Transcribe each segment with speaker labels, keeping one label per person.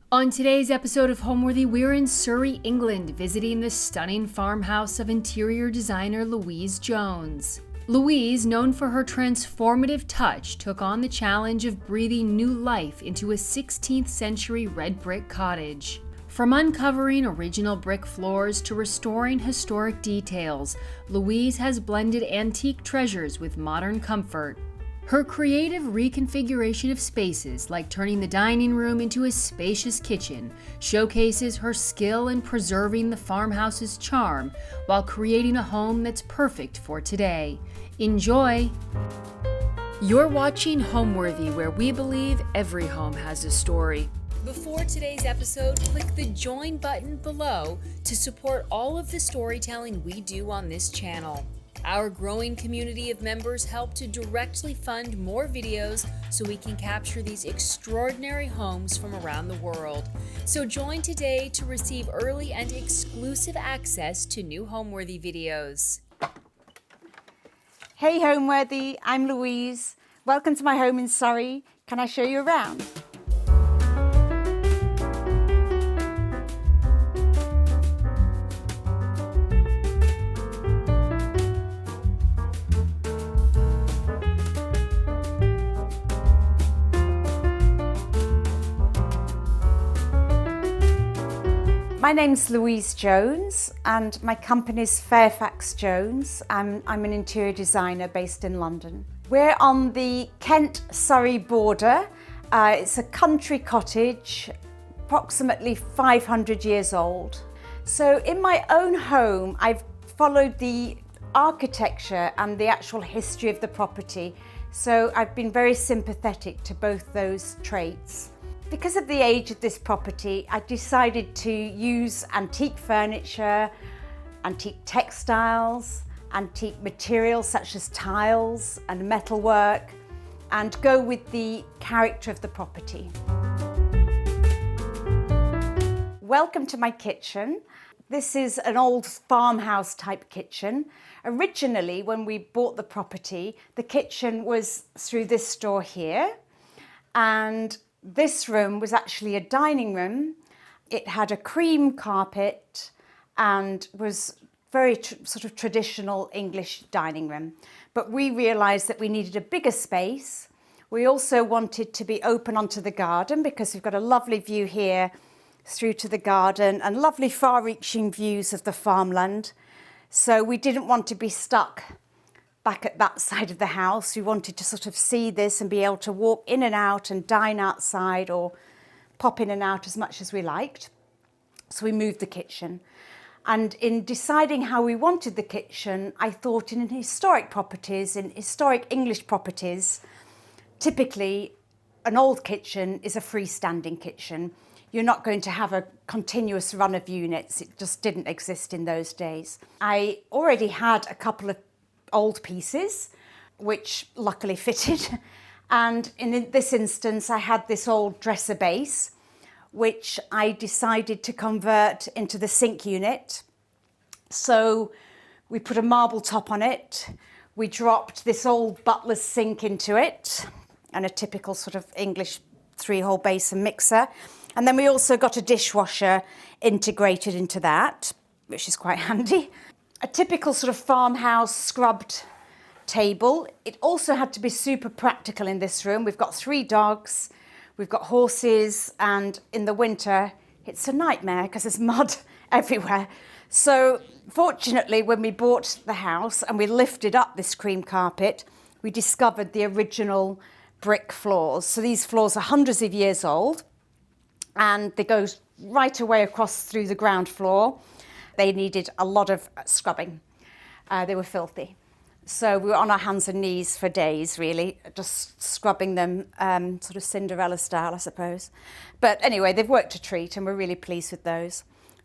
Speaker 1: On today's episode of Homeworthy, we're in Surrey, England, visiting the stunning farmhouse of interior designer Louise Jones. Louise, known for her transformative touch, took on the challenge of breathing new life into a 16th century red brick cottage. From uncovering original brick floors to restoring historic details, Louise has blended antique treasures with modern comfort. Her creative reconfiguration of spaces, like turning the dining room into a spacious kitchen, showcases her skill in preserving the farmhouse's charm while creating a home that's perfect for today. Enjoy! You're watching Homeworthy, where we believe every home has a story. Before today's episode, click the join button below to support all of the storytelling we do on this channel. Our growing community of members help to directly fund more videos so we can capture these extraordinary homes from around the world. So join today to receive early and exclusive access to new Homeworthy videos.
Speaker 2: Hey Homeworthy, I'm Louise. Welcome to my home in Surrey. Can I show you around? My name's Louise Jones and my company's Fairfax Jones. I'm an interior designer based in London. We're on the Kent-Surrey border. It's a country cottage, approximately 500 years old. So in my own home, I've followed the architecture and the actual history of the property. So I've been very sympathetic to both those traits. Because of the age of this property, I decided to use antique furniture, antique textiles, antique materials such as tiles and metalwork, and go with the character of the property. Welcome to my kitchen. This is an old farmhouse type kitchen. Originally, when we bought the property, the kitchen was through this door here, and this room was actually a dining room. It had a cream carpet and was very sort of traditional English dining room. But we realised that we needed a bigger space. We also wanted to be open onto the garden because we've got a lovely view here through to the garden and lovely far-reaching views of the farmland. So we didn't want to be stuck back at that side of the house. We wanted to sort of see this and be able to walk in and out and dine outside or pop in and out as much as we liked. So we moved the kitchen. And in deciding how we wanted the kitchen, I thought in historic properties, in historic English properties, typically an old kitchen is a freestanding kitchen. You're not going to have a continuous run of units. It just didn't exist in those days. I already had a couple of old pieces, which luckily fitted. And in this instance, I had this old dresser base, which I decided to convert into the sink unit. So we put a marble top on it. We dropped this old butler's sink into it and a typical sort of English 3-hole basin mixer. And then we also got a dishwasher integrated into that, which is quite handy. A typical sort of farmhouse scrubbed table. It also had to be super practical in this room. We've got 3 dogs, we've got horses, and in the winter it's a nightmare because there's mud everywhere. So fortunately, when we bought the house and we lifted up this cream carpet, we discovered the original brick floors. So these floors are hundreds of years old and they go right away across through the ground floor. They needed a lot of scrubbing. They were filthy. So we were on our hands and knees for days, really, just scrubbing them, sort of Cinderella style, I suppose. But anyway, they've worked a treat and we're really pleased with those.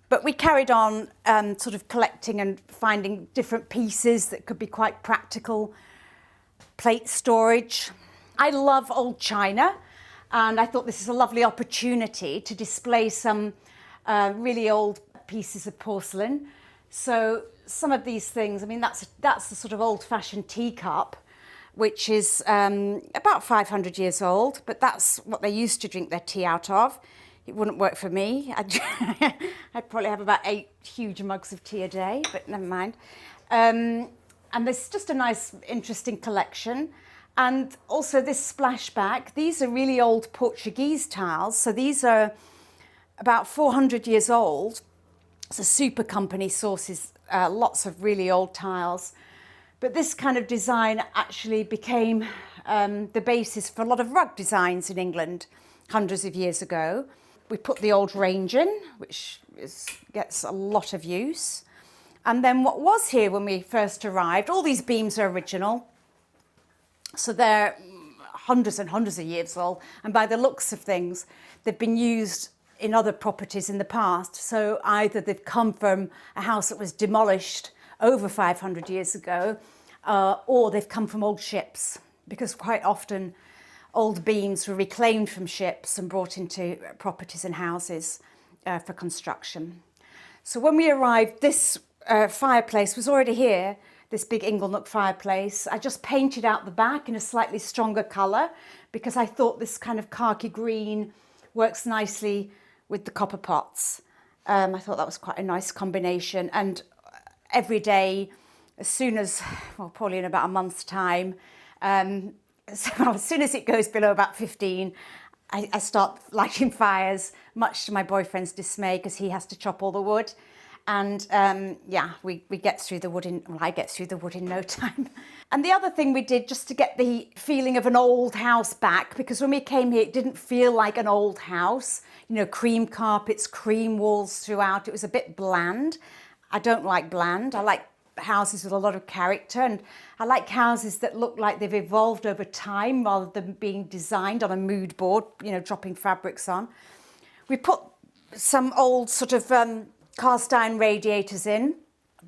Speaker 2: But we carried on sort of collecting and finding different pieces that could be quite practical. Plate storage. I love old china, and I thought this is a lovely opportunity to display some really old pieces of porcelain. So some of these things, I mean, that's the sort of old-fashioned teacup, which is about 500 years old, but that's what they used to drink their tea out of. It wouldn't work for me. I'd probably have about 8 huge mugs of tea a day, but never mind. And there's just a nice, interesting collection. And also this splashback, these are really old Portuguese tiles. So these are about 400 years old. So Super Company sources lots of really old tiles. But this kind of design actually became the basis for a lot of rug designs in England hundreds of years ago. We put the old range in, which gets a lot of use. And then what was here when we first arrived, all these beams are original. So they're hundreds and hundreds of years old. And by the looks of things, they've been used in other properties in the past. So either they've come from a house that was demolished over 500 years ago, or they've come from old ships, because quite often old beams were reclaimed from ships and brought into properties and houses for construction. So when we arrived, this fireplace was already here, this big Inglenook fireplace. I just painted out the back in a slightly stronger colour because I thought this kind of khaki green works nicely with the copper pots. I thought that was quite a nice combination. And every day, as soon as, well, probably in about a month's time, so as soon as it goes below about 15, I start lighting fires, much to my boyfriend's dismay, because he has to chop all the wood. And we get through the wood I get through the wood in no time. And the other thing we did, just to get the feeling of an old house back, because when we came here, it didn't feel like an old house. You know, cream carpets, cream walls throughout. It was a bit bland. I don't like bland. I like houses with a lot of character, and I like houses that look like they've evolved over time rather than being designed on a mood board, you know, dropping fabrics on. We put some old sort of cast iron radiators in.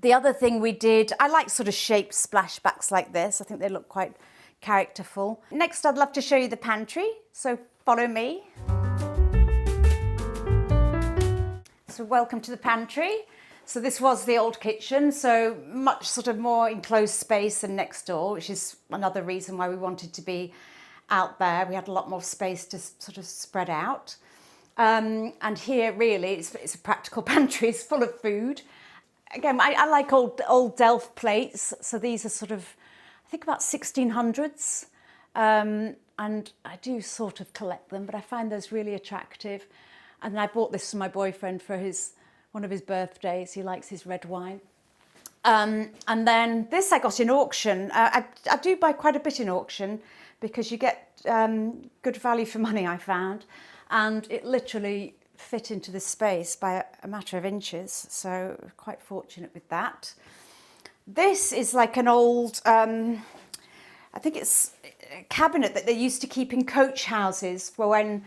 Speaker 2: The other thing we did, I like sort of shaped splashbacks like this. I think they look quite characterful. Next, I'd love to show you the pantry, so follow me. So welcome to the pantry. So this was the old kitchen, so much sort of more enclosed space than next door, which is another reason why we wanted to be out there. We had a lot more space to sort of spread out. And here really, it's a practical pantry. It's full of food. Again, I like old Delft plates. So these are sort of, I think about 1600s. And I do sort of collect them, but I find those really attractive. And I bought this for my boyfriend for one of his birthdays. He likes his red wine. And then this I got in auction. I do buy quite a bit in auction because you get good value for money, I found. And it literally fit into this space by a matter of inches. So quite fortunate with that. This is like an old, I think it's a cabinet that they used to keep in coach houses for when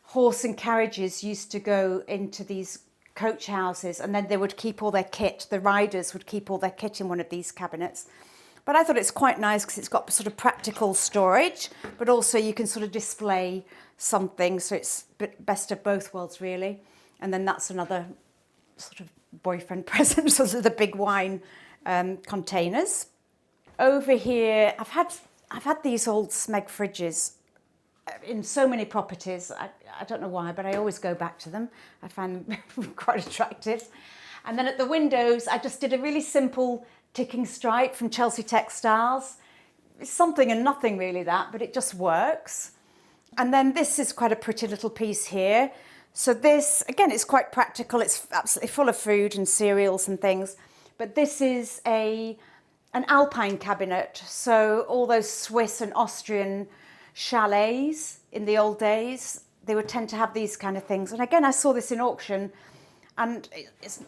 Speaker 2: horse and carriages used to go into these coach houses, and then they would keep all their kit. The riders would keep all their kit in one of these cabinets. But I thought it's quite nice because it's got sort of practical storage, but also you can sort of display something. So it's best of both worlds, really. And then that's another sort of boyfriend present, sort of the big wine containers. Over here, I've had these old Smeg fridges in so many properties. I don't know why, but I always go back to them. I find them quite attractive. And then at the windows, I just did a really simple ticking stripe from Chelsea Textiles. It's something and nothing really that, but it just works. And then this is quite a pretty little piece here. So this, again, it's quite practical. It's absolutely full of food and cereals and things. But this is an Alpine cabinet. So all those Swiss and Austrian chalets in the old days, they would tend to have these kind of things. And again, I saw this in auction, and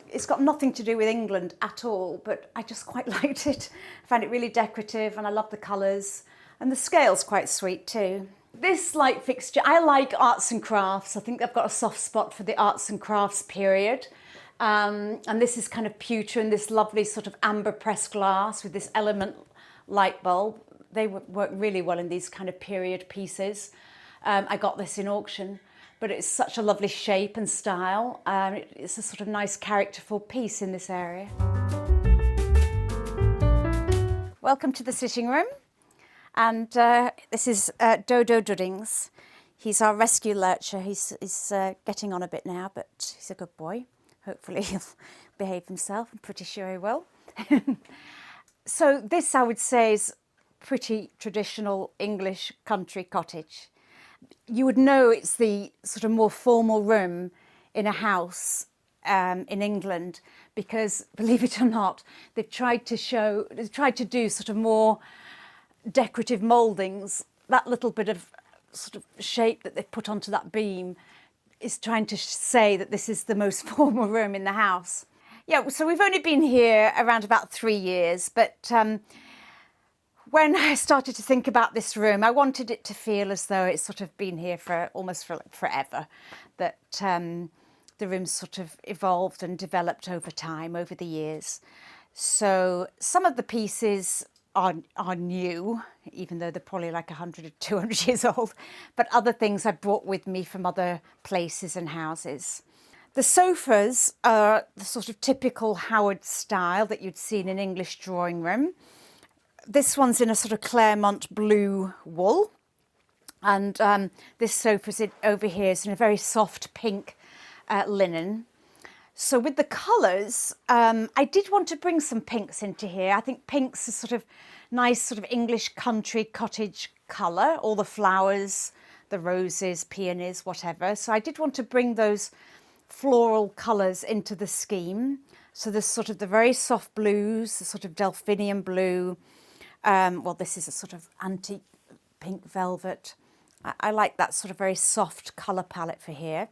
Speaker 2: it's got nothing to do with England at all, but I just quite liked it. I found it really decorative, and I love the colours, and the scale's quite sweet too. This light fixture, I like arts and crafts. I think I've got a soft spot for the arts and crafts period. And this is kind of pewter and this lovely sort of amber pressed glass with this element light bulb. They work really well in these kind of period pieces. I got this in auction, but it's such a lovely shape and style. It's a sort of nice characterful piece in this area. Welcome to the sitting room. And this is Dodo Duddings. He's our rescue lurcher. He's getting on a bit now, but he's a good boy. Hopefully he'll behave himself. I'm pretty sure he will. So this, I would say, is pretty traditional English country cottage. You would know it's the sort of more formal room in a house in England because, believe it or not, they've tried to do sort of more decorative mouldings. That little bit of sort of shape that they've put onto that beam is trying to say that this is the most formal room in the house. Yeah, so we've only been here around about 3 years, but when I started to think about this room, I wanted it to feel as though it's sort of been here for almost forever, that the room's sort of evolved and developed over time, over the years. So some of the pieces are new, even though they're probably like 100 or 200 years old, but other things I brought with me from other places and houses. The sofas are the sort of typical Howard style that you'd see in an English drawing room. This one's in a sort of Claremont blue wool, and this sofa's over here is in a very soft pink linen. So with the colours, I did want to bring some pinks into here. I think pink's a sort of nice sort of English country cottage colour, all the flowers, the roses, peonies, whatever. So I did want to bring those floral colours into the scheme. So there's sort of the very soft blues, the sort of delphinium blue. Well, this is a sort of antique pink velvet. I like that sort of very soft colour palette for here.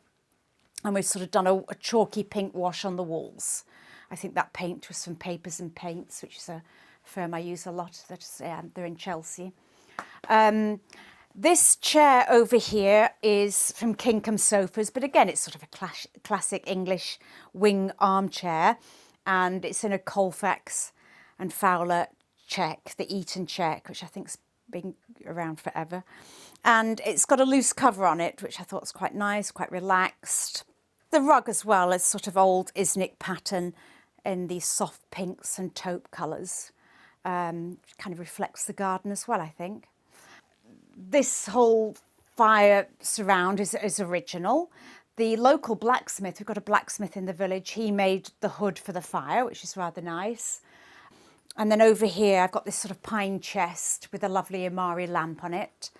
Speaker 2: And we've sort of done a chalky pink wash on the walls. I think that paint was from Papers and Paints, which is a firm I use a lot. They're in Chelsea. This chair over here is from Kinkham Sofas, but again, it's sort of a classic English wing armchair, and it's in a Colfax and Fowler check, the Eton check, which I think's been around forever. And it's got a loose cover on it, which I thought was quite nice, quite relaxed. The rug as well is sort of old Isnick pattern in these soft pinks and taupe colours. Kind of reflects the garden as well, I think. This whole fire surround is original. The local blacksmith, we've got a blacksmith in the village, he made the hood for the fire, which is rather nice. And then over here, I've got this sort of pine chest with a lovely Amari lamp on it.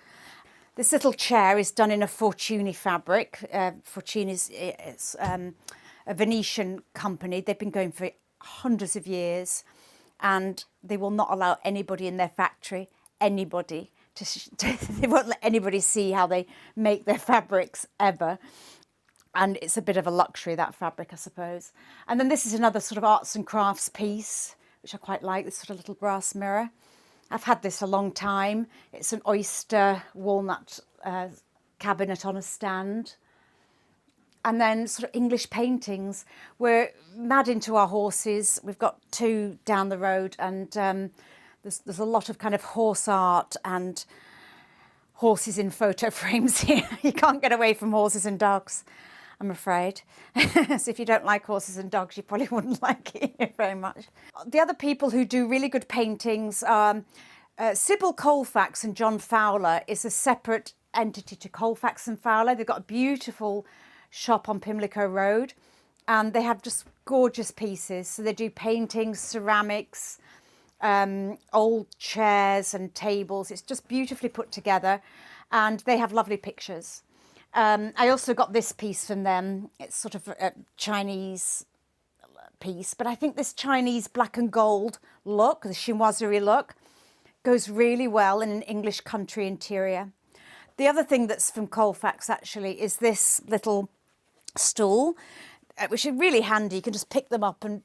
Speaker 2: This little chair is done in a Fortuny fabric. Fortuny is a Venetian company. They've been going for hundreds of years, and they will not allow anybody in their factory, they won't let anybody see how they make their fabrics ever. And it's a bit of a luxury, that fabric, I suppose. And then this is another sort of arts and crafts piece, which I quite like, this sort of little brass mirror. I've had this a long time. It's an oyster walnut cabinet on a stand. And then sort of English paintings. We're mad into our horses. We've got 2 down the road, and there's a lot of kind of horse art and horses in photo frames here. You can't get away from horses and dogs, I'm afraid. So if you don't like horses and dogs, you probably wouldn't like it here very much. The other people who do really good paintings are Sybil Colfax and John Fowler is a separate entity to Colfax and Fowler. They've got a beautiful shop on Pimlico Road, and they have just gorgeous pieces. So they do paintings, ceramics, old chairs and tables. It's just beautifully put together, and they have lovely pictures. I also got this piece from them. It's sort of a Chinese piece, but I think this Chinese black and gold look, the chinoiserie look, goes really well in an English country interior. The other thing that's from Colfax actually is this little stool, which is really handy. You can just pick them up and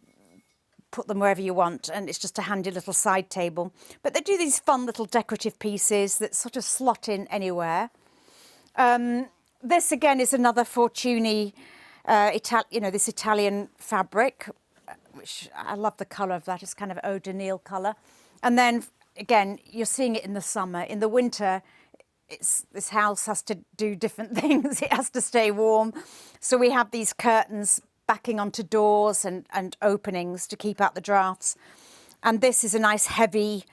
Speaker 2: put them wherever you want, and it's just a handy little side table. But they do these fun little decorative pieces that sort of slot in anywhere. This again is another Fortuny, this Italian fabric, which I love the colour of that. It's kind of eau de Nil colour. And then again, you're seeing it in the summer. In the winter, this house has to do different things. It has to stay warm. So we have these curtains backing onto doors and openings to keep out the drafts. And this is a nice heavy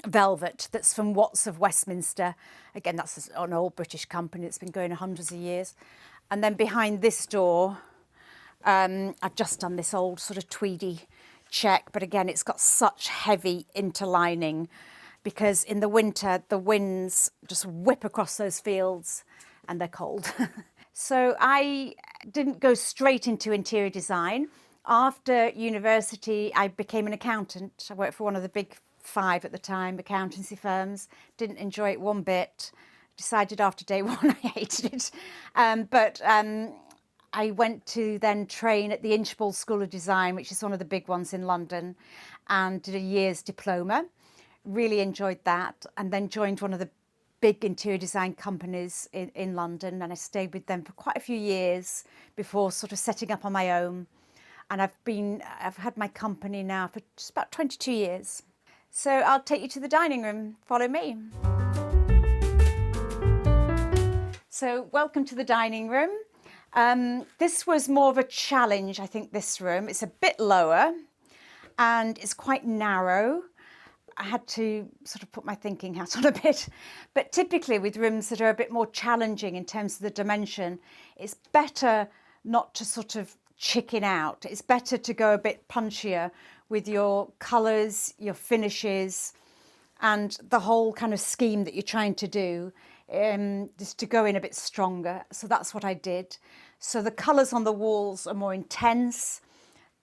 Speaker 2: velvet that's from Watts of Westminster. Again, that's an old British company that's been going hundreds of years. And then behind this door, I've just done this old sort of tweedy check, but again, it's got such heavy interlining because in the winter, the winds just whip across those fields and they're cold. So I didn't go straight into interior design. After university, I became an accountant. I worked for one of the big 5 at the time, accountancy firms. Didn't enjoy it one bit. Decided after day 1 I hated it. But I went to then train at the Inchbald School of Design, which is one of the big ones in London, and did a year's diploma. Really enjoyed that, and then joined one of the big interior design companies in London, and I stayed with them for quite a few years before sort of setting up on my own. And I've had my company now for just about 22 years. So I'll take you to the dining room. Follow me. So welcome to the dining room. This was more of a challenge, I think, this room. It's a bit lower and it's quite narrow. I had to sort of put my thinking hat on a bit. But typically with rooms that are a bit more challenging in terms of the dimension, it's better not to sort of chicken out. It's better to go a bit punchier with your colours, your finishes, and the whole kind of scheme that you're trying to do, just to go in a bit stronger. So that's what I did. So the colours on the walls are more intense.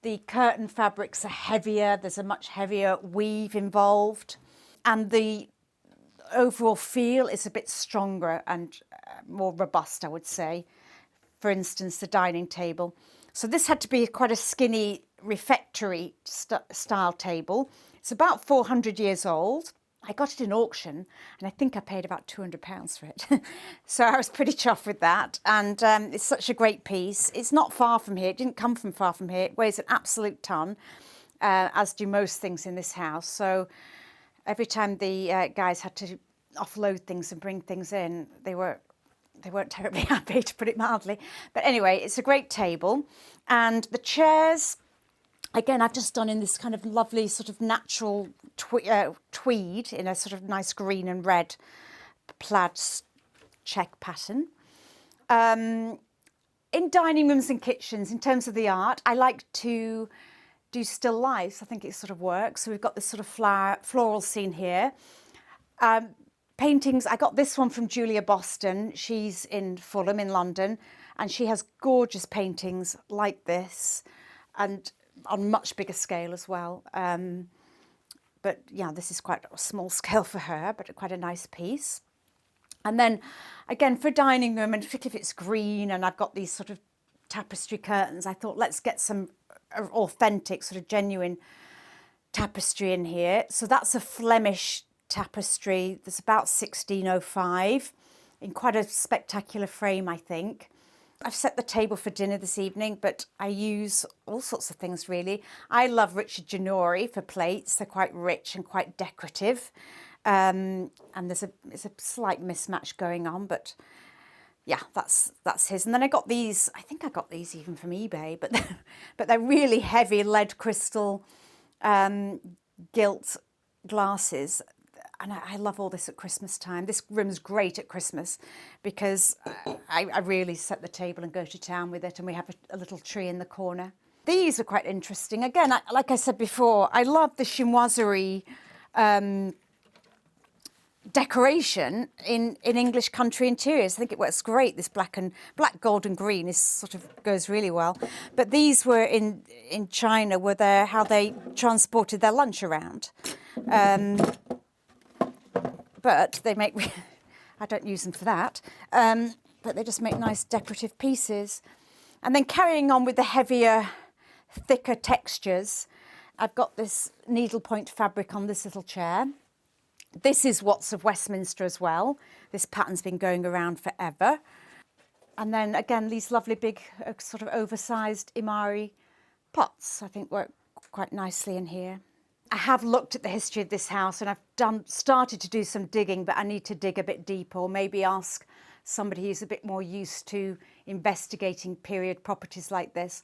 Speaker 2: The curtain fabrics are heavier. There's a much heavier weave involved. And the overall feel is a bit stronger and more robust, I would say. For instance, the dining table. So this had to be quite a skinny refectory style table. It's about 400 years old. I got it in auction and I think I paid about £200 for it. So I was pretty chuffed with that. And it's such a great piece. It's not far from here. It didn't come from far from here. It weighs an absolute ton, as do most things in this house. So every time the guys had to offload things and bring things in, they weren't terribly happy, to put it mildly. But anyway, it's a great table. And the chairs, again, I've just done in this kind of lovely sort of natural tweed in a sort of nice green and red plaid check pattern. In dining rooms and kitchens, in terms of the art, I like to do still lifes. I think it sort of works. So we've got this sort of floral scene here. Paintings, I got this one from Julia Boston. She's in Fulham in London, and she has gorgeous paintings like this and on much bigger scale as well. But yeah, this is quite a small scale for her, but quite a nice piece. And then again, for dining room, and particularly if it's green and I've got these sort of tapestry curtains, I thought let's get some authentic, sort of genuine tapestry in here. So that's a Flemish tapestry that's about 1605 in quite a spectacular frame, I think. I've set the table for dinner this evening, but I use all sorts of things really. I love Richard Ginori for plates. They're quite rich and quite decorative. And there's a slight mismatch going on, but yeah, that's his. And then I got these, I think I got these even from eBay, but they're really heavy lead crystal gilt glasses. And I love all this at Christmas time. This room's great at Christmas because I really set the table and go to town with it, and we have a little tree in the corner. These are quite interesting. Again, like I said before, I love the chinoiserie decoration in English country interiors. I think it works great. This black, gold and green is sort of goes really well. But these were in China, were how they transported their lunch around. But they make, I don't use them for that, but they just make nice decorative pieces. And then carrying on with the heavier, thicker textures, I've got this needlepoint fabric on this little chair. This is Watts of Westminster as well. This pattern's been going around forever. And then again, these lovely big sort of oversized Imari pots, I think work quite nicely in here. I have looked at the history of this house and I've started to do some digging, but I need to dig a bit deeper, or maybe ask somebody who's a bit more used to investigating period properties like this.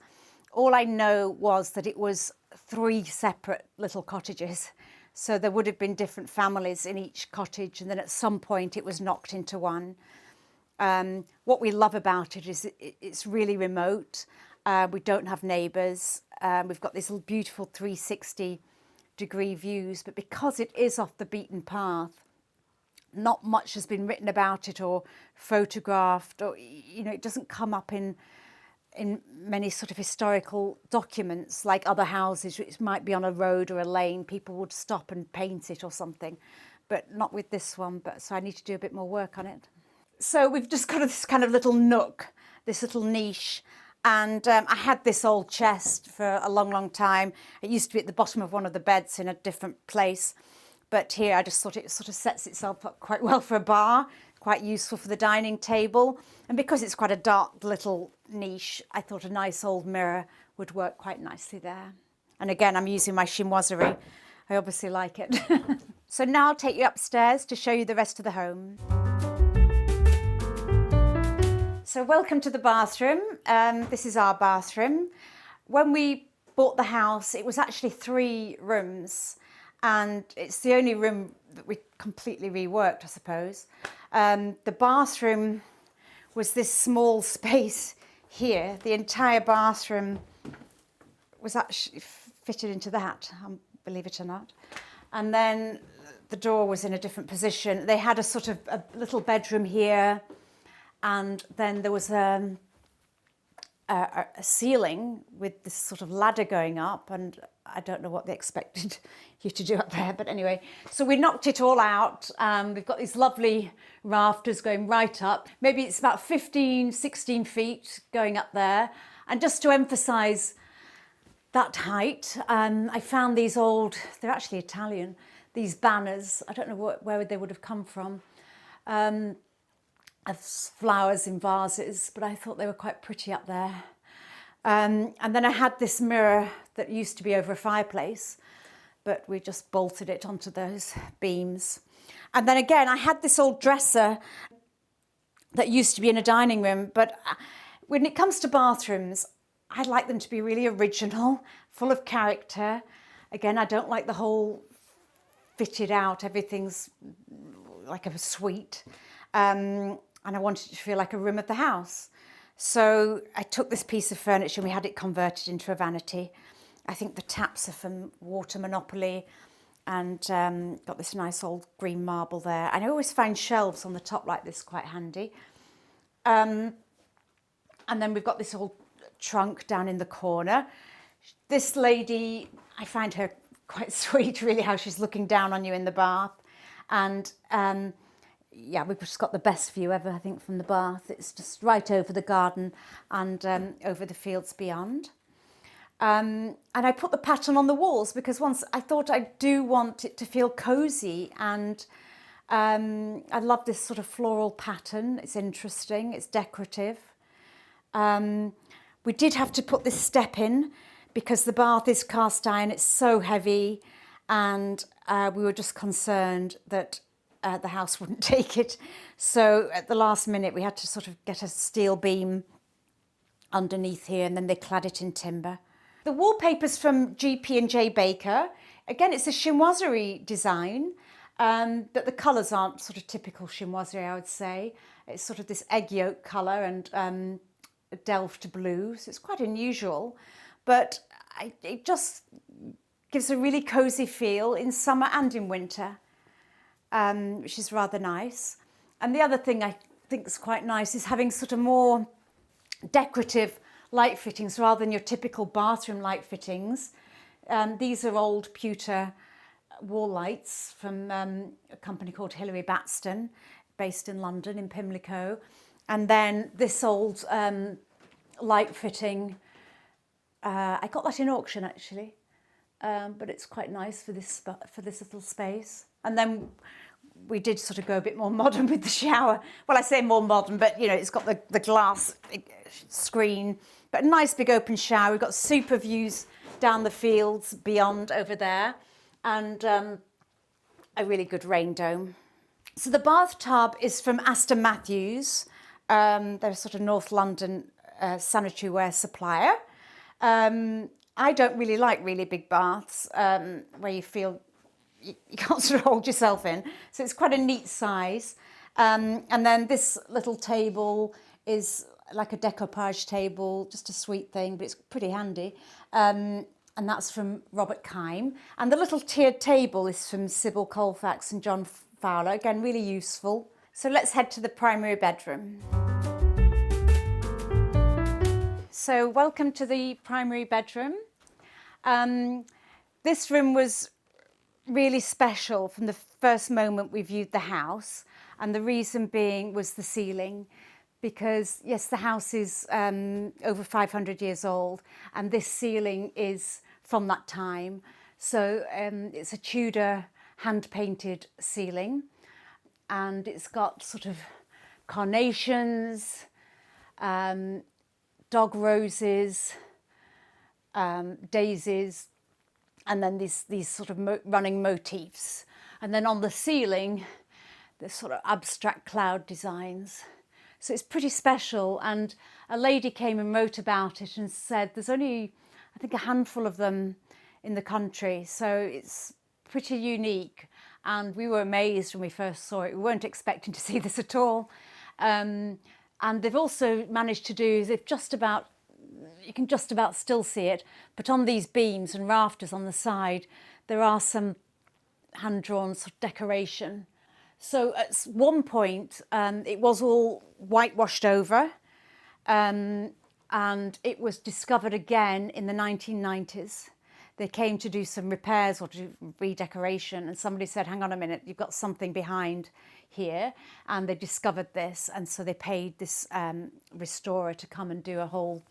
Speaker 2: All I know was that it was 3 separate little cottages. So there would have been different families in each cottage, and then at some point it was knocked into one. What we love about it is it's really remote. We don't have neighbours. We've got these little beautiful 360-degree views, but because it is off the beaten path, not much has been written about it or photographed, or it doesn't come up in many sort of historical documents like other houses. It might be on a road or a lane, people would stop and paint it or something, but not with this one. So I need to do a bit more work on it. So we've just got this kind of little nook, this little niche, and I had this old chest for a long time. It used to be at the bottom of one of the beds in a different place, but here I just thought it sort of sets itself up quite well for a bar, quite useful for the dining table. And because it's quite a dark little niche, I thought a nice old mirror would work quite nicely there. And again, I'm using my chimoiserie. I obviously like it. So now I'll take you upstairs to show you the rest of the home. So welcome to the bathroom. This is our bathroom. When we bought the house, it was actually 3 rooms, and it's the only room that we completely reworked, I suppose. The bathroom was this small space here. The entire bathroom was actually fitted into that, believe it or not. And then the door was in a different position. They had a sort of a little bedroom here, and then there was a ceiling with this sort of ladder going up, and I don't know what they expected you to do up there, but anyway. So we knocked it all out. We've got these lovely rafters going right up. Maybe it's about 15, 16 feet going up there. And just to emphasise that height, I found these old, they're actually Italian, these banners. I don't know where they would have come from. As flowers in vases, but I thought they were quite pretty up there. And then I had this mirror that used to be over a fireplace, but we just bolted it onto those beams. And then again, I had this old dresser that used to be in a dining room, but when it comes to bathrooms, I like them to be really original, full of character. Again, I don't like the whole fitted out, everything's like a suite. And I wanted it to feel like a room of the house. So I took this piece of furniture and we had it converted into a vanity. I think the taps are from Water Monopoly, and got this nice old green marble there. And I always find shelves on the top like this quite handy. And then we've got this old trunk down in the corner. This lady, I find her quite sweet, really, how she's looking down on you in the bath. And yeah, we've just got the best view ever, I think, from the bath. It's just right over the garden and over the fields beyond. And I put the pattern on the walls because once I thought I do want it to feel cosy, and I love this sort of floral pattern. It's interesting, it's decorative. We did have to put this step in because the bath is cast iron, it's so heavy, and we were just concerned that the house wouldn't take it. So at the last minute, we had to sort of get a steel beam underneath here, and then they clad it in timber. The wallpaper's from GP&J Baker. Again, it's a chimoiserie design, but the colours aren't sort of typical chimoiserie, I would say. It's sort of this egg yolk colour and delft blue, so it's quite unusual, but it just gives a really cosy feel in summer and in winter. Which is rather nice. And the other thing I think is quite nice is having sort of more decorative light fittings rather than your typical bathroom light fittings. These are old pewter wall lights from a company called Hilary Batstone, based in London, in Pimlico. And then this old light fitting, I got that in auction actually, but it's quite nice for this little space. And then we did sort of go a bit more modern with the shower. Well, I say more modern, but it's got the glass screen, but a nice big open shower. We've got super views down the fields beyond over there, and a really good rain dome. So the bathtub is from Aston Matthews. They're a sort of North London sanitary ware supplier. I don't really like really big baths where you feel you can't sort of hold yourself in. So it's quite a neat size. And then this little table is like a decoupage table, just a sweet thing, but it's pretty handy. And that's from Robert Kime. And the little tiered table is from Sybil Colfax and John Fowler. Again, really useful. So let's head to the primary bedroom. So welcome to the primary bedroom. This room was really special from the first moment we viewed the house, and the reason being was the ceiling, because yes, the house is over 500 years old, and this ceiling is from that time. So it's a Tudor hand-painted ceiling, and it's got sort of carnations, dog roses, daisies, and then these sort of running motifs. And then on the ceiling, there's sort of abstract cloud designs. So it's pretty special. And a lady came and wrote about it and said there's only, I think, a handful of them in the country. So it's pretty unique. And we were amazed when we first saw it. We weren't expecting to see this at all. And they've also managed to do, you can just about still see it, but on these beams and rafters on the side, there are some hand-drawn sort of decoration. So at one point, it was all whitewashed over, and it was discovered again in the 1990s. They came to do some repairs or to do redecoration, and somebody said, hang on a minute, you've got something behind here. And they discovered this, and so they paid this restorer to come and do a whole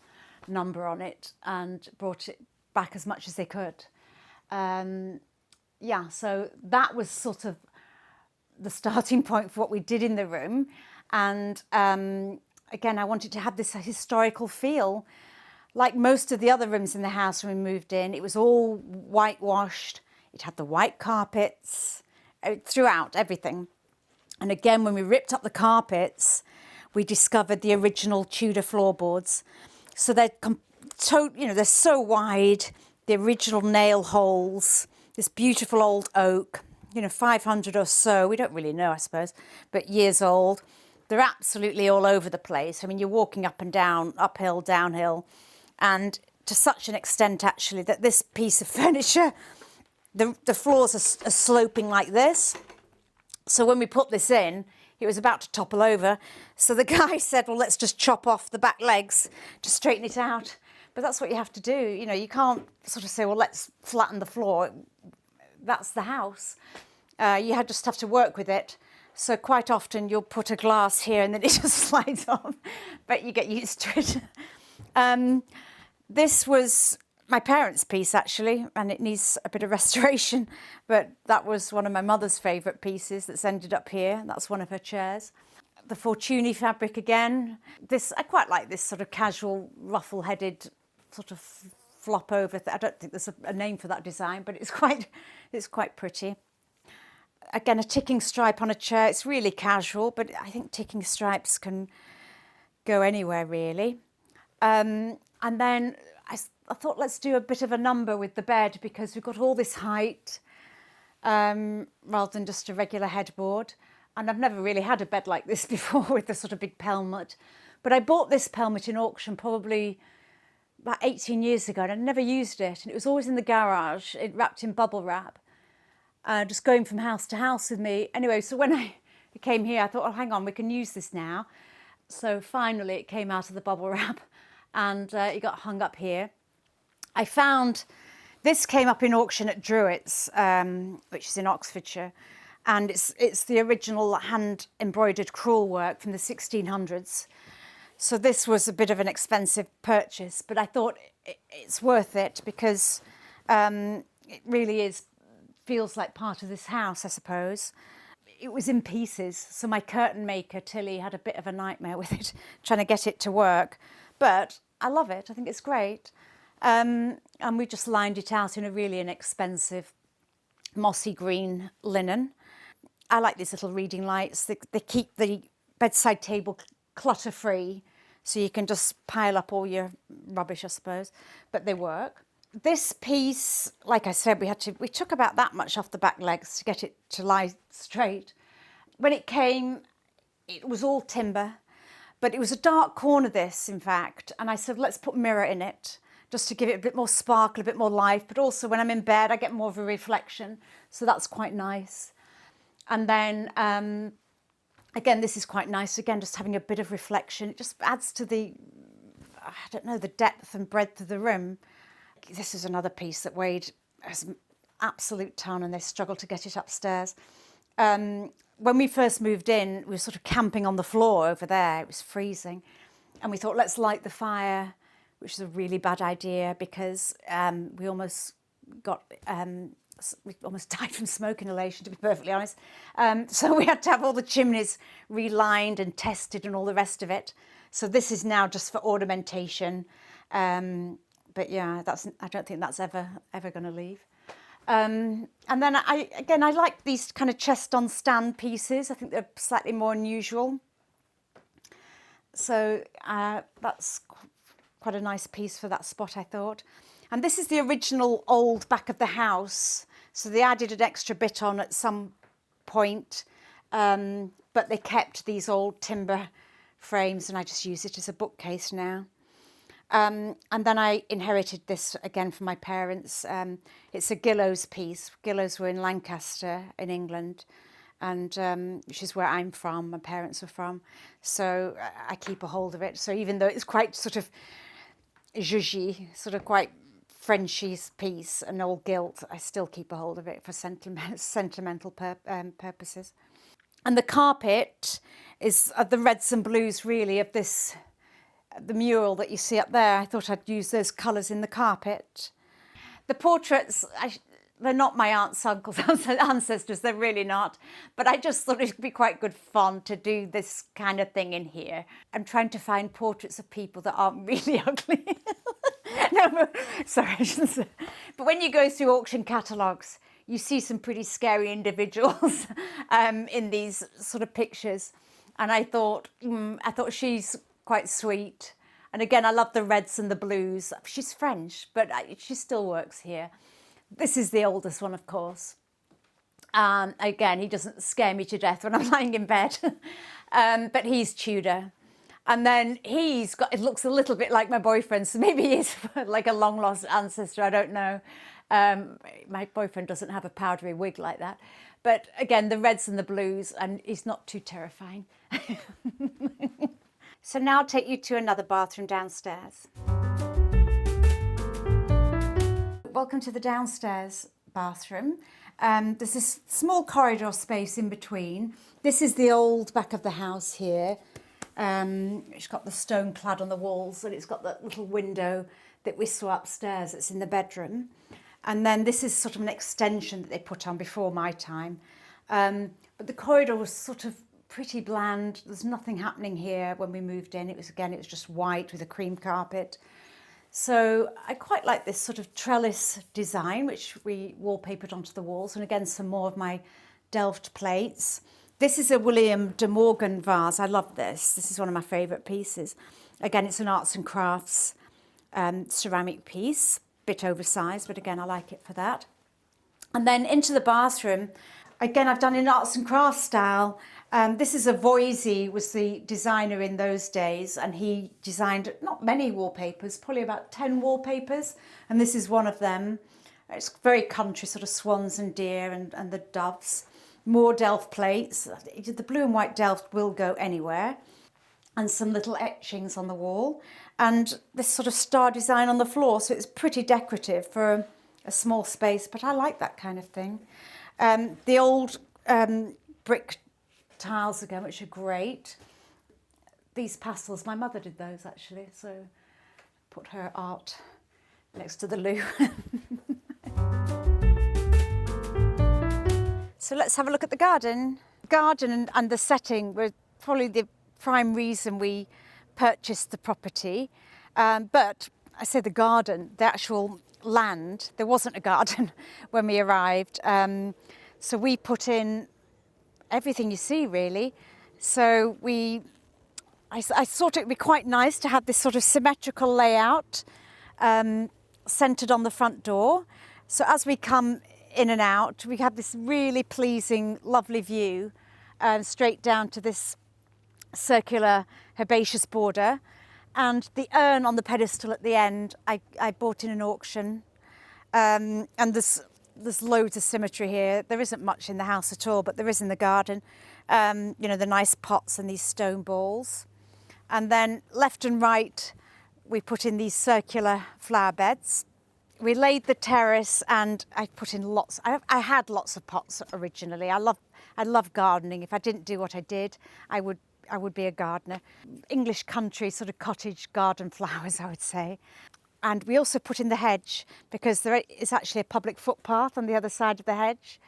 Speaker 2: number on it and brought it back as much as they could. Yeah, so that was sort of the starting point for what we did in the room. And again, I wanted to have this historical feel. Like most of the other rooms in the house when we moved in, it was all whitewashed. It had the white carpets throughout, everything. And again, when we ripped up the carpets, we discovered the original Tudor floorboards. So they're they're so wide, the original nail holes, this beautiful old oak, 500 or so, we don't really know, I suppose, but years old. They're absolutely all over the place. I mean, you're walking up and down, uphill, downhill, and to such an extent, actually, that this piece of furniture, the floors are sloping like this. So when we put this in, it was about to topple over. So the guy said, well, let's just chop off the back legs to straighten it out. But that's what you have to do. You can't sort of say, well, let's flatten the floor. That's the house. You just have to work with it. So quite often you'll put a glass here and then it just slides off, but you get used to it. This was my parents' piece, actually, and it needs a bit of restoration, but that was one of my mother's favourite pieces that's ended up here. That's one of her chairs. The Fortuny fabric again. I quite like this sort of casual, ruffle-headed sort of flop over. I don't think there's a name for that design, but it's quite pretty. Again, a ticking stripe on a chair. It's really casual, but I think ticking stripes can go anywhere, really. And then I thought, let's do a bit of a number with the bed, because we've got all this height rather than just a regular headboard. And I've never really had a bed like this before with the sort of big pelmet. But I bought this pelmet in auction probably about 18 years ago, and I never used it. And it was always in the garage, wrapped in bubble wrap, just going from house to house with me. Anyway, so when I came here, I thought, oh, hang on, we can use this now. So finally it came out of the bubble wrap and it got hung up here. I found this came up in auction at Druitt's, which is in Oxfordshire, and it's the original hand embroidered crewel work from the 1600s. So this was a bit of an expensive purchase, but I thought it's worth it because it really feels like part of this house, I suppose. It was in pieces, so my curtain maker, Tilly, had a bit of a nightmare with it, trying to get it to work. But I love it, I think it's great. And we just lined it out in a really inexpensive mossy green linen. I like these little reading lights. They keep the bedside table clutter-free, so you can just pile up all your rubbish, I suppose, but they work. This piece, like I said, we took about that much off the back legs to get it to lie straight. When it came, it was all timber, but it was a dark corner, this, in fact, and I said, let's put mirror in it, just to give it a bit more sparkle, a bit more life, but also when I'm in bed, I get more of a reflection, so that's quite nice. And then, again, this is quite nice, again, just having a bit of reflection. It just adds to the, I don't know, the depth and breadth of the room. This is another piece that weighed an absolute ton, and they struggled to get it upstairs. When we first moved in, we were sort of camping on the floor over there. It was freezing. And we thought, let's light the fire, which is a really bad idea because we almost died from smoke inhalation, to be perfectly honest. So we had to have all the chimneys relined and tested and all the rest of it. So this is now just for ornamentation. But yeah, I don't think that's ever going to leave. And then I like these kind of chest on stand pieces. I think they're slightly more unusual. So that's quite a nice piece for that spot, I thought. And this is the original old back of the house. So they added an extra bit on at some point, but they kept these old timber frames, and I just use it as a bookcase now. And then I inherited this again from my parents. It's a Gillows piece. Gillows were in Lancaster in England, and which is where I'm from, my parents are from. So I keep a hold of it. So even though it's quite sort of zhuzhy, sort of quite Frenchy piece and all gilt, I still keep a hold of it for sentimental purposes. And the carpet is the reds and blues really of this, the mural that you see up there. I thought I'd use those colours in the carpet. The portraits, they're not my aunts, uncles, ancestors, they're really not. But I just thought it'd be quite good fun to do this kind of thing in here. I'm trying to find portraits of people that aren't really ugly. No, but, sorry, I shouldn't say. But when you go through auction catalogues, you see some pretty scary individuals in these sort of pictures. And I thought she's quite sweet. And again, I love the reds and the blues. She's French, but she still works here. This is the oldest one, of course. Again, he doesn't scare me to death when I'm lying in bed. But he's Tudor. And then it looks a little bit like my boyfriend, so maybe he's like a long lost ancestor, I don't know. My boyfriend doesn't have a powdery wig like that. But again, the reds and the blues, and he's not too terrifying. So now I'll take you to another bathroom downstairs. Welcome to the downstairs bathroom. There's this small corridor space in between. This is the old back of the house here. It's got the stone clad on the walls, and it's got that little window that we saw upstairs that's in the bedroom. And then this is sort of an extension that they put on before my time. But the corridor was sort of pretty bland. There's nothing happening here when we moved in. It was just white with a cream carpet. So I quite like this sort of trellis design, which we wallpapered onto the walls. And again, some more of my Delft plates. This is a William de Morgan vase. I love this. This is one of my favourite pieces. Again, it's an arts and crafts ceramic piece, bit oversized, but again, I like it for that. And then into the bathroom, again, I've done in arts and crafts style. This is a Voisey, was the designer in those days, and he designed not many wallpapers, probably about 10 wallpapers, and this is one of them. It's very country, sort of swans and deer and the doves. More Delft plates. The blue and white Delft will go anywhere. And some little etchings on the wall. And this sort of star design on the floor. So it's pretty decorative for a small space, but I like that kind of thing. The old brick tiles again, which are great. These pastels, my mother did those actually. So put her art next to the loo. So let's have a look at the garden. Garden and the setting were probably the prime reason we purchased the property. But I say the garden, the actual land, there wasn't a garden when we arrived. So we put in everything you see really. So I thought it would be quite nice to have this sort of symmetrical layout. centred on the front door. So as we come in and out, we have this really pleasing, lovely view straight down to this circular herbaceous border. And the urn on the pedestal at the end, I bought in an auction. And there's loads of symmetry here. There isn't much in the house at all, but there is in the garden. You know, the nice pots and these stone balls. And then left and right, we put in these circular flower beds. We laid the terrace and I put in lots. I had lots of pots originally. I love gardening. If I didn't do what I did, I would be a gardener. English country, sort of cottage garden flowers, I would say. And we also put in the hedge because there is actually a public footpath on the other side of the hedge.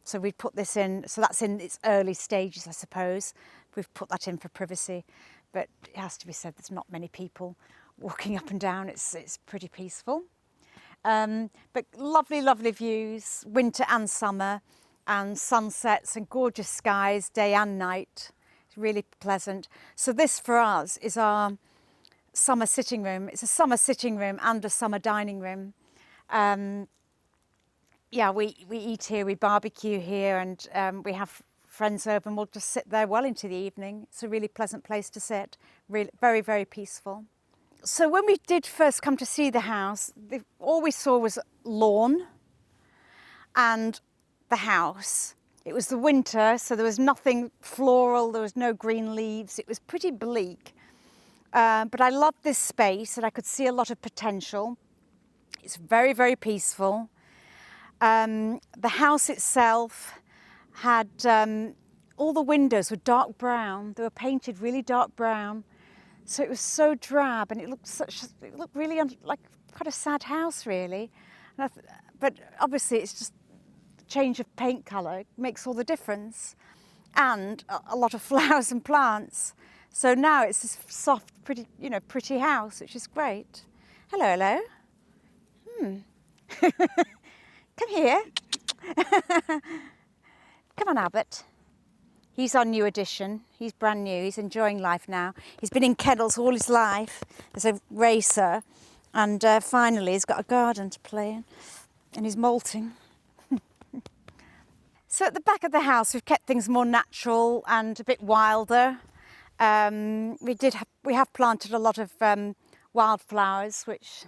Speaker 2: So we put this in, so that's in its early stages, I suppose. We've put that in for privacy, but it has to be said there's not many people walking up and down. It's pretty peaceful. But lovely, lovely views, winter and summer, and sunsets and gorgeous skies, day and night. It's really pleasant. So this for us is our summer sitting room. It's a summer sitting room and a summer dining room. Yeah, we eat here, we barbecue here, and we have friends over and we'll just sit there well into the evening. It's a really pleasant place to sit, really, very, very peaceful. So when we did first come to see the house, all we saw was lawn and the house. It was the winter, so there was nothing floral, there was no green leaves. It was pretty bleak. But I loved this space and I could see a lot of potential. It's very, very peaceful. The house itself had, all the windows were dark brown. They were painted really dark brown. So it was so drab and it looked really like quite a sad house really. But obviously it's just change of paint colour makes all the difference. And a lot of flowers and plants. So now it's this soft, pretty house, which is great. Hello. Come here. Come on, Albert. He's our new addition. He's brand new. He's enjoying life now. He's been in kennels all his life as a racer, and finally he's got a garden to play in, and he's molting. So at the back of the house, we've kept things more natural and a bit wilder. We have planted a lot of wildflowers, which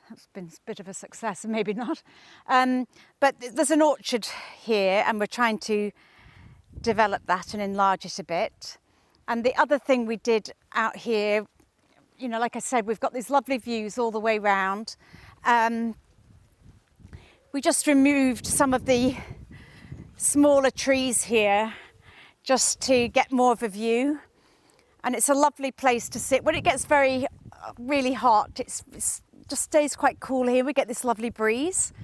Speaker 2: has been a bit of a success, and maybe not. But there's an orchard here, and we're trying to develop that and enlarge it a bit. And the other thing we did out here, you know, like I said, we've got these lovely views all the way round. We just removed some of the smaller trees here just to get more of a view. And it's a lovely place to sit. When it gets really hot, it just stays quite cool here. We get this lovely breeze.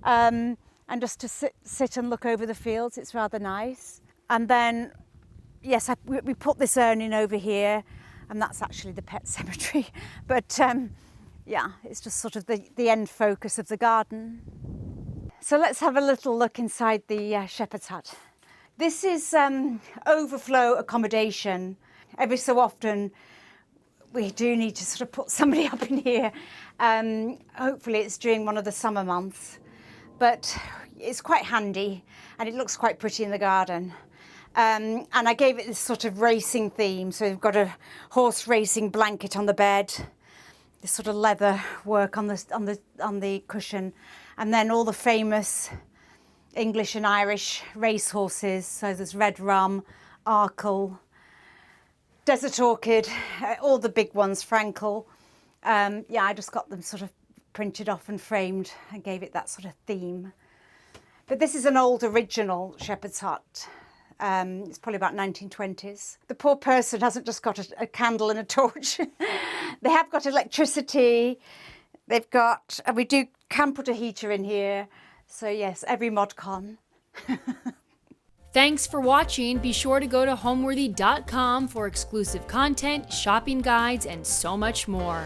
Speaker 2: And just to sit and look over the fields, it's rather nice. And then, yes, we put this urn in over here, and that's actually the pet cemetery. But yeah, it's just sort of the end focus of the garden. So let's have a little look inside the shepherd's hut. This is overflow accommodation. Every so often, we do need to sort of put somebody up in here. Hopefully it's during one of the summer months, but it's quite handy and it looks quite pretty in the garden. And I gave it this sort of racing theme. So we've got a horse racing blanket on the bed, this sort of leather work on the cushion, and then all the famous English and Irish race horses. So there's Red Rum, Arkle, Desert Orchid, all the big ones, Frankel. Yeah, I just got them sort of printed off and framed and gave it that sort of theme. But this is an old original shepherd's hut. It's probably about 1920s. The poor person hasn't just got a candle and a torch. They have got electricity. They've got, and we can put a heater in here. So yes, every mod con.
Speaker 1: Thanks for watching. Be sure to go to homeworthy.com for exclusive content, shopping guides, and so much more.